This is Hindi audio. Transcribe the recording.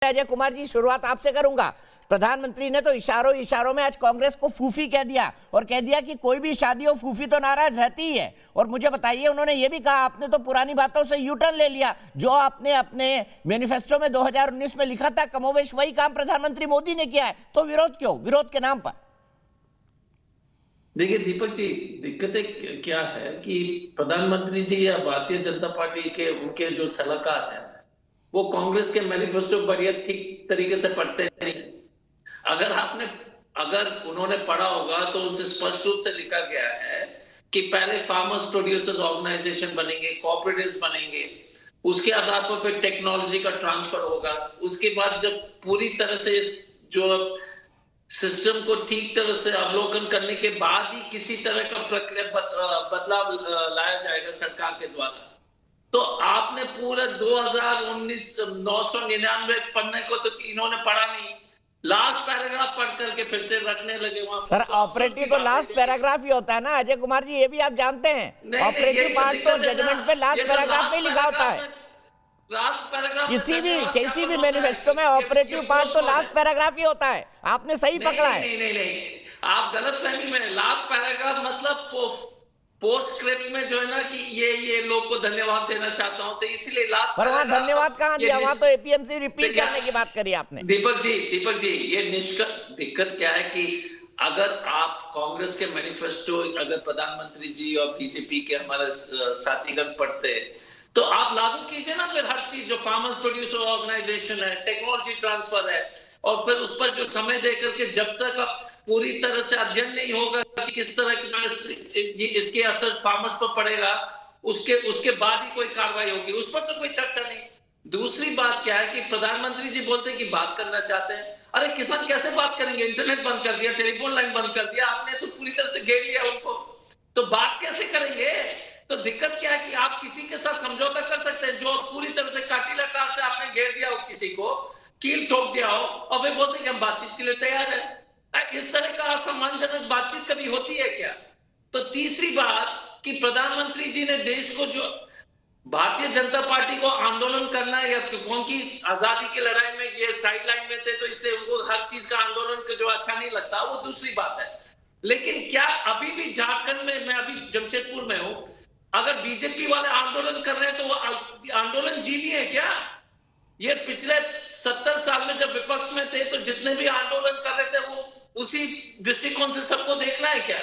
अजय कुमार जी, शुरुआत आपसे करूंगा। प्रधानमंत्री ने तो इशारों इशारों में आज कांग्रेस को फूफी कह दिया और कह दिया कि कोई भी शादी हो फूफी तो नाराज रहती ही है। और मुझे बताइए, उन्होंने ये भी कहा आपने तो पुरानी बातों से यू टर्न ले लिया, जो आपने अपने मैनिफेस्टो में 2019 में लिखा था कमोबेश वही काम प्रधानमंत्री मोदी ने किया है, तो विरोध क्यों? विरोध के नाम पर। देखिए दीपक जी, दिक्कतें क्या है कि प्रधानमंत्री जी या भारतीय जनता पार्टी के उनके जो सलाहकार हैं वो कांग्रेस के मैनिफेस्टो बढ़िया ठीक तरीके से पढ़ते नहीं। अगर उन्होंने पढ़ा होगा तो उनसे स्पष्ट रूप से लिखा गया है कि पहले फार्मर्स प्रोड्यूसर्स ऑर्गेनाइजेशन बनेंगे, कोऑपरेटिव्स बनेंगे, उसके आधार पर फिर टेक्नोलॉजी का ट्रांसफर होगा। उसके बाद जब पूरी तरह से इस जो सिस्टम को ठीक तरह से अवलोकन करने के बाद ही किसी तरह का प्रक्रिया बदलाव लाया जाएगा सरकार के द्वारा। तो आपने पूरा 2019 999 पढ़ने को तो इन्होंने पढ़ा नहीं, लास्ट पैराग्राफ पढ़ करके फिर से रखने लगे वहां। सर ऑपरेटिव तो लास्ट पैराग्राफ ही होता है ना अजय कुमार जी, ये भी आप जानते हैं। ऑपरेटिव पार्ट तो जजमेंट पे लास्ट पैराग्राफ में लिखा होता है। लास्ट पैराग्राफ किसी भी मैनिफेस्टो में ऑपरेटिव पार्ट तो लास्ट पैराग्राफ ही होता है। आपने सही पकड़ा है। नहीं, आप गलतफहमी में। लास्ट पैराग्राफ मतलब पोस्टस्क्रिप्ट में जो है ना कि ये लोग को धन्यवाद देना चाहता हूं, तो इसीलिए लास्ट। पर वहां धन्यवाद कहां दिया? वहां तो एपीएमसी रिपीट करने की बात करी आपने। दीपक जी ये दिक्कत क्या है कि अगर आप कांग्रेस के मैनिफेस्टो अगर प्रधानमंत्री जी और बीजेपी के हमारे साथीगण पढ़ते तो आप लागू कीजिए ना फिर हर चीज, जो फार्मर्स प्रोड्यूसर ऑर्गेनाइजेशन है, टेक्नोलॉजी ट्रांसफर है, और फिर उस पर जो समय देकर के जब तक पूरी तरह से अध्ययन नहीं होगा कि किस तरह की इसके असर फार्मर्स पर पड़ेगा, उसके बाद ही कोई कार्रवाई होगी, उस पर तो कोई चर्चा नहीं। दूसरी बात क्या है कि प्रधानमंत्री जी बोलते हैं कि बात करना चाहते हैं। अरे किसान कैसे बात करेंगे? इंटरनेट बंद कर दिया, टेलीफोन लाइन बंद कर दिया, आपने तो पूरी तरह से घेर लिया उनको, तो बात कैसे करेंगे? तो दिक्कत क्या है कि आप किसी के साथ समझौता कर सकते हैं जो पूरी तरह से काटिला कार से आपने घेर दिया हो, किसी को कील ठोक दिया हो, और वे बोलते हैं कि हम बातचीत के लिए तैयार है। इस तरह का असम्मानजनक बातचीत कभी होती है क्या? तो तीसरी बात कि प्रधानमंत्री जी ने देश को, जो भारतीय जनता पार्टी को आंदोलन करना है, या क्योंकि आजादी की लड़ाई में ये साइड लाइन में थे तो इससे उनको हर चीज का आंदोलन जो अच्छा नहीं लगता, वो दूसरी बात है। लेकिन क्या अभी भी झारखंड में, मैं अभी जमशेदपुर में हूं, अगर बीजेपी वाले आंदोलन कर रहे हैं तो वो आंदोलन जीवी है क्या? ये पिछले 70 साल में जब विपक्ष में थे तो जितने भी आंदोलन कर रहे थे वो उसी दृष्टिकोण से सबको देखना है क्या?